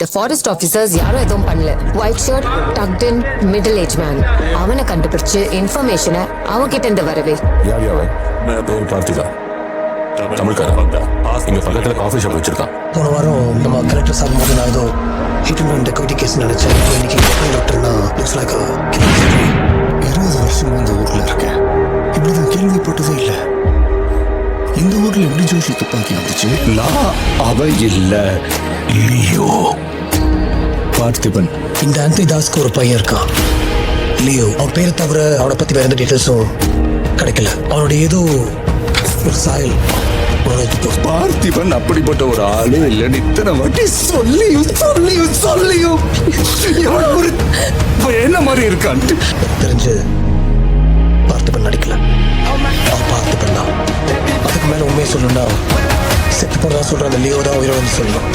The forest officers யாரும் எதுவும் பண்ணல. White shirt, tucked in, middle age man. அவனை கண்டுபிடிச்சு இன்ஃபர்மேஷனை அவன்கிட்ட இருந்து வரவே. யார் அவன்? பேர் கார்த்திகா. தமிழ்காரன். இங்க பக்கத்துல காஃபி ஷாப் வச்சிருக்கான். போன வாரம் நம்ம கலெக்டர் சார் போது நான் ஏதோ ஹிட் அண்ட் ரன் டெக்கவிட்டி கேஸ் நினைச்சேன். இன்னைக்கு டாக்டர்னா லுக்ஸ் லைக் 20 வருஷமா இந்த ஊர்ல இருக்கேன். இப்படிதான் கேள்விப்பட்டதே இல்லை. இந்த ஊர்ல எப்படி ஜோஷி துப்பாக்கி வந்துச்சு? நான் அவ இல்ல, லியோ பார்த்திபன். இந்த ஆந்தி தாஸ்க்கு ஒரு பையன் இருக்கான், லியோ. அவன் பேரை தவிர அவனை பத்தி வேற எந்த டீட்டெயில்ஸும் கிடைக்கல. அவனுடைய ஏதோ ஒரு சாயல். பார்த்திபன் அப்படிப்பட்ட ஒரு ஆளே இல்லைன்னு இத்தனை வாட்டி சொல்லியும் என்ன மாதிரி இருக்கான் தெரிஞ்சு பார்த்திபன் நடிக்கல. அவன் பார்த்திபன் தான். அதுக்கு மேல உண்மையை சொல்லணும்னா செத்து போறதா சொல்ற அந்த லியோ தான் உயிரை வந்து சொல்லணும்.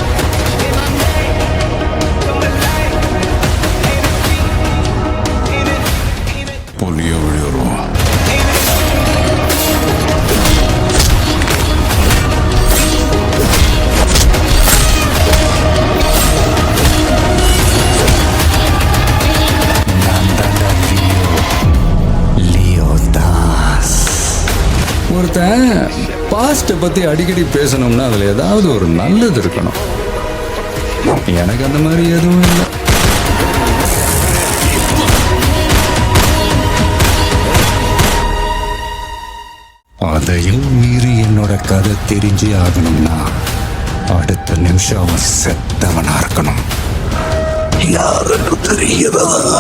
பொலியோ விழுவோம். ஒருத்தன் பாஸ்ட்டை பத்தி அடிக்கடி பேசணும்னா அதுல ஏதாவது ஒரு நல்லது இருக்கணும். எனக்கு அந்த மாதிரி எதுவும் இல்லை. அதையும் மீறி என்னோட கதை தெரிஞ்சே ஆகணும்னா அடுத்த நிமிஷம் அவன் செத்தவனா இருக்கணும். யாருன்னு தெரியறதா?